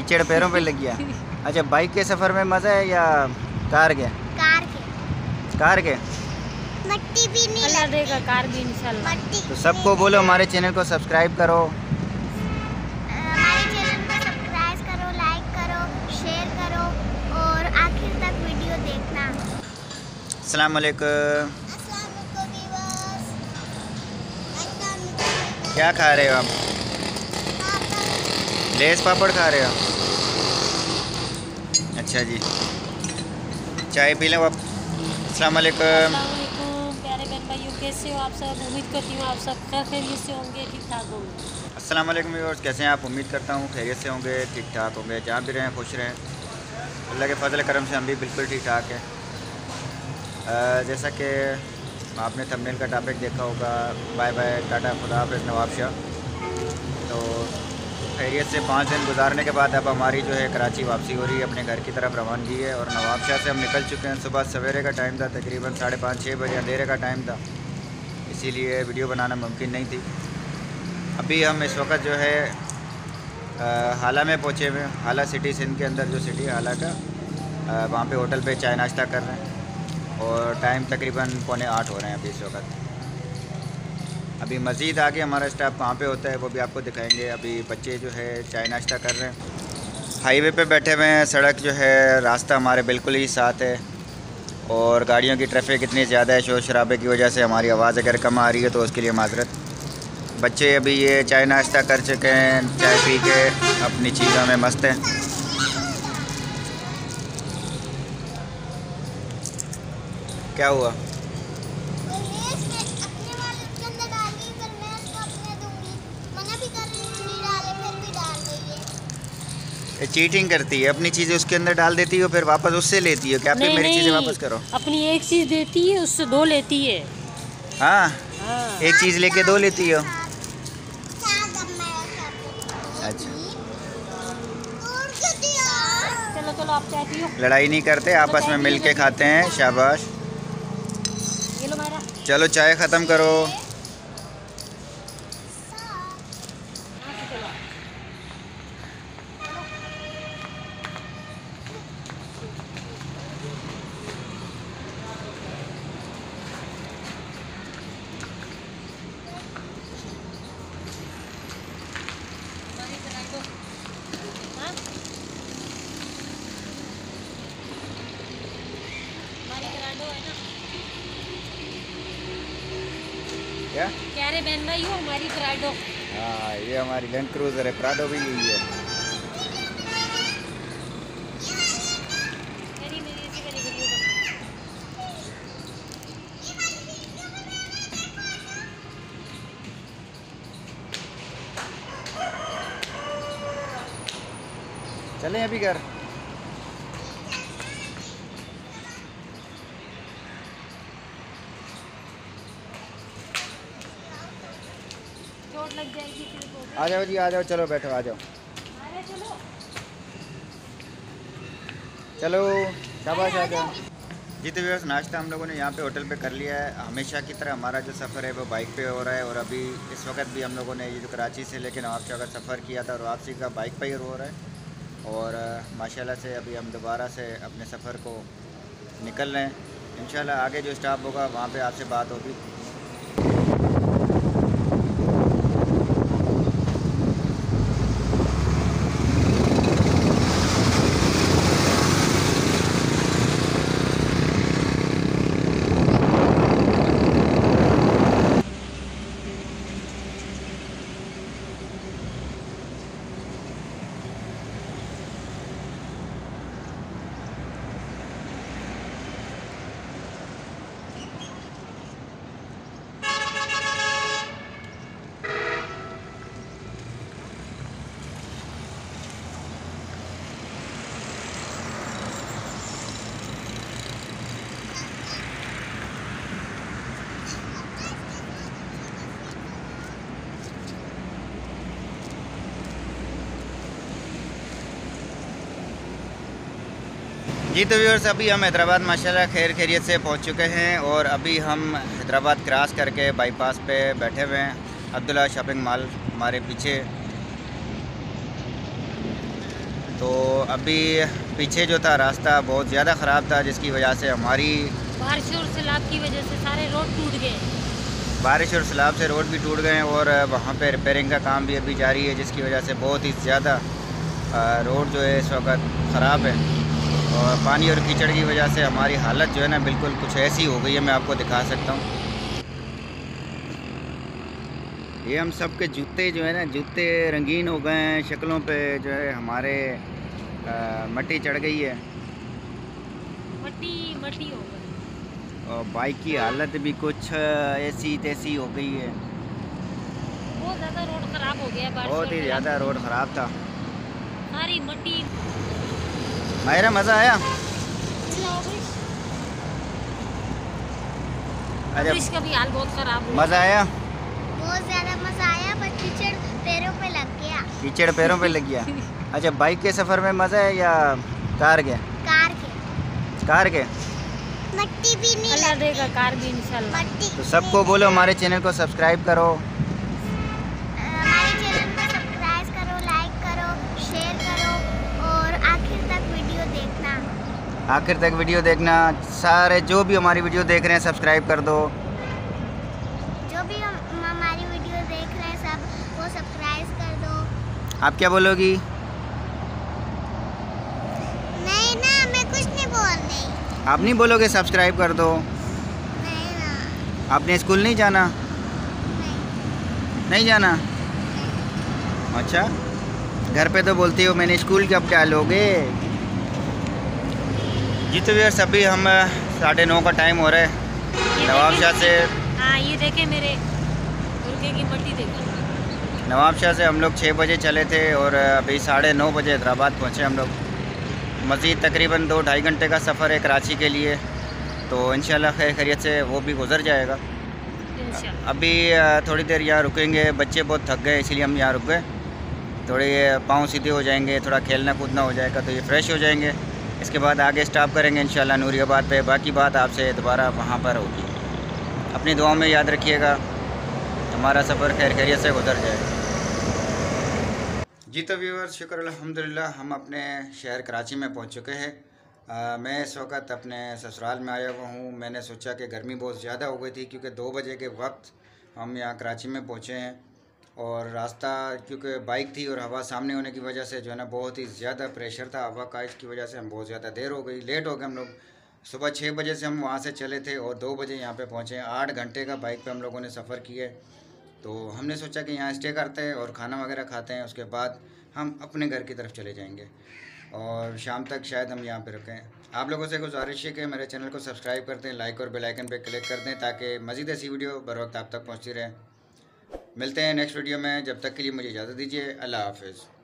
कीचड़ पैरों पे लग गया। अच्छा, बाइक के सफ़र में मज़ा है या कार के? कार के मट्टी भी नहीं अल्लाह देगा, कार भी इंशाल्लाह। तो सबको बोलो हमारे चैनल को सब्सक्राइब करो, हमारे चैनल को सब्सक्राइब करो, लाइक करो, शेयर करो और आखिर तक वीडियो देखना। अस्सलाम वालेकुम। क्या खा रहे हो आप? लेस पापड़ खा रहे हो? अच्छा जी, चाय पी लो आप। अस्सलाम वालेकुम। प्यारे बहन भाइयों, कैसे हो आप सब? उम्मीद करती हूँ आप सब खैरियत से होंगे, ठीक ठाक होंगे। अस्सलाम वालेकुम व्यूअर्स, कैसे हैं आप? उम्मीद करता हूँ खैरियत से होंगे, ठीक ठाक होंगे। जहाँ भी रहें खुश रहें। अल्लाह के फजल करम से हम भी बिल्कुल ठीक ठाक हैं। जैसा कि आपने थंबनेल का टॉपिक देखा होगा, बाय बाय टाटा खुदा हाफ़िज़ नवाब शाह। तो खैरियत से 5 दिन गुजारने के बाद अब हमारी जो है कराची वापसी हो रही है, अपने घर की तरफ रवानगी है। और नवाब शाह से हम निकल चुके हैं। सुबह सवेरे का टाइम था, तकरीबन 5:30-6 बजे अंधेरे का टाइम था, इसीलिए वीडियो बनाना मुमकिन नहीं थी। अभी हम इस वक्त जो है हाला में पहुँचे हुए हैं। हाला सिटी, सिंध के अंदर जो सिटी है हाला का, वहाँ पे होटल पे चाय नाश्ता कर रहे हैं और टाइम तकरीबन 7:45 हो रहे हैं अभी इस वक्त। अभी मज़ीद आगे हमारा स्टाफ कहाँ पे होता है वो भी आपको दिखाएंगे। अभी बच्चे जो है चाय नाश्ता कर रहे हैं। हाईवे पे बैठे हुए हैं। सड़क जो है, रास्ता हमारे बिल्कुल ही साथ है और गाड़ियों की ट्रैफिक इतनी ज़्यादा है, शोर शराबे की वजह से हमारी आवाज़ अगर कम आ रही है तो उसके लिए माजरत। बच्चे अभी ये चाय नाश्ता कर चुके हैं, चाय पी के अपनी चीज़ों में मस्त हैं। क्या हुआ? चीटिंग करती है, अपनी चीज़ें उसके अंदर डाल देती है, फिर वापस उससे लेती है। क्या फिर मेरी चीज़ें वापस करो? अपनी एक चीज़ देती है, उससे 2 लेती है। हाँ, हाँ। एक चीज़ लेके 2 लेती हो। अच्छा, चलो चलो आप चाय पियो। लड़ाई नहीं करते, आपस में मिल के खाते हैं। शाबाश। ये लो मेरा। चलो चाय ख़त्म करो। क्या कह रहे बहन भाई हो हमारी प्राडो? हाँ, ये हमारी लैंड क्रूज़र है, प्राडो भी यही है। चलें अभी घर? चोट लग जाएगी फिर तो। आ जाओ जी, आ जाओ, चलो बैठो, आ जाओ, अरे चलो चलो, शाबाश, आ जाओ जी। तो व्यवस्था नाश्ता हम लोगों ने यहाँ पे होटल पे कर लिया है। हमेशा की तरह हमारा जो सफ़र है वो बाइक पे हो रहा है और अभी इस वक्त भी हम लोगों ने ये जो कराची से लेकर नवाब शाह का सफ़र किया था और वापसी का बाइक पे ही हो रहा है। और माशाल्लाह से अभी हम दोबारा से अपने सफ़र को निकल रहे हैं। इंशाल्लाह आगे जो स्टॉप होगा वहाँ पे आपसे बात होगी। जी तो व्यूअर्स, अभी हम हैदराबाद माशाल्लाह खैर खैरियत से पहुंच चुके हैं और अभी हम हैदराबाद क्रॉस करके बाईपास पे बैठे हुए हैं। अब्दुल्ला शॉपिंग मॉल हमारे पीछे। तो अभी पीछे जो था रास्ता बहुत ज़्यादा ख़राब था, जिसकी वजह से हमारी बारिश और सैलाब की वजह से सारे रोड टूट गए। बारिश और सैलाब से रोड भी टूट गए और वहाँ पे रिपेयरिंग का काम भी अभी जारी है, जिसकी वजह से बहुत ही ज़्यादा रोड जो है इस वक्त ख़राब है। और पानी और कीचड़ की वजह से हमारी हालत जो है ना बिल्कुल कुछ ऐसी हो गई है, मैं आपको दिखा सकता हूँ। ये हम सब के जूते जो है ना, जूते रंगीन हो गए हैं, शक्लों पे जो है हमारे मट्टी चढ़ गई है, मट्टी हो गई। और बाइक की हालत भी कुछ ऐसी तैसी हो गई है। बहुत ज़्यादा रोड ख़राब हो गया, बहुत ही ज़्यादा रोड ख़राब था, सारी मट्टी। मेरा मज़ा आया। अरे इसका भी हाल बहुत ख़राब हुआ। मज़ा आया, बहुत ज़्यादा मज़ा आया, पर कीचड़ पैरों पे लग गया। कीचड़ पैरों पे लग गया। अच्छा, बाइक के सफ़र में मज़ा है या कार के? कार के मट्टी भी नहीं अल्लाह लगती। देगा कार भी इंशाल्लाह। मट्टी तो सबको बोलो हमारे चैनल को सब्सक्राइब करो, हमारे चैनल को सब्सक्राइब करो, लाइक करो, शेयर करो और आखिर तक वीडियो देखना। आखिर तक वीडियो देखना। सारे जो भी हमारी वीडियो देख रहे हैं सब्सक्राइब कर दो। जो भी हमारी वीडियो देख रहे हैं सब वो सब्सक्राइब कर दो। आप क्या बोलोगी? नहीं ना, मैं कुछ नहीं बोल रही। आप नहीं बोलोगे सब्सक्राइब कर दो? नहीं ना। आपने स्कूल नहीं जाना? नहीं। नहीं जाना? अच्छा, घर पे तो बोलती हो मैंने स्कूल कब डालोगे। जी तो यार सभी हम 9:30 का टाइम हो रहा है। नवाबशाह से हाँ ये देखे मेरे मुर्गे की मट्टी देखो। नवाबशाह से हम लोग 6 बजे चले थे और अभी 9:30 बजे हैदराबाद पहुँचे हम लोग। मज़ीद तकरीबन 2-2.5 घंटे का सफ़र है कराची के लिए, तो इंशाल्लाह खैर खैरियत से वो भी गुजर जाएगा। इंशाल्लाह। अभी थोड़ी देर यहाँ रुकेंगे, बच्चे बहुत थक गए इसलिए हम यहाँ रुक गए। थोड़े पाँव सीधे हो जाएंगे, थोड़ा खेलना कूदना हो जाएगा तो ये फ्रेश हो जाएंगे। इसके बाद आगे स्टॉप करेंगे इंशाल्लाह नूरियाबाद पे। बाकी बात आपसे दोबारा वहाँ पर होगी। अपनी दुआओं में याद रखिएगा, हमारा सफ़र खैर खैरियत से गुजर जाए। जी तो व्यूअर्स, शुक्र अल्हम्दुलिल्लाह हम अपने शहर कराची में पहुंच चुके हैं। मैं इस वक्त अपने ससुराल में आया हुआ हूं। मैंने सोचा कि गर्मी बहुत ज़्यादा हो गई थी क्योंकि 2 बजे के वक्त हम यहाँ कराची में पहुंचे हैं और रास्ता क्योंकि बाइक थी और हवा सामने होने की वजह से जो है ना बहुत ही ज़्यादा प्रेशर था हवा का, इसकी वजह से हम बहुत ज़्यादा देर हो गई, लेट हो गए हम लोग। सुबह 6 बजे से हम वहाँ से चले थे और 2 बजे यहाँ पे पहुँचे। 8 घंटे का बाइक पे हम लोगों ने सफ़र किया है। तो हमने सोचा कि यहाँ स्टे करते हैं और खाना वगैरह खाते हैं, उसके बाद हम अपने घर की तरफ चले जाएंगे और शाम तक शायद हम यहाँ पे रुकें। आप लोगों से गुजारिश है कि मेरे चैनल को सब्सक्राइब कर दें, लाइक और बेल आइकन पे क्लिक कर दें ताकि मज़ीद ऐसी वीडियो बर वक्त आप तक पहुँचती रहे। मिलते हैं नेक्स्ट वीडियो में, जब तक के लिए मुझे इजाज़त दीजिए। अल्लाह हाफ़िज़।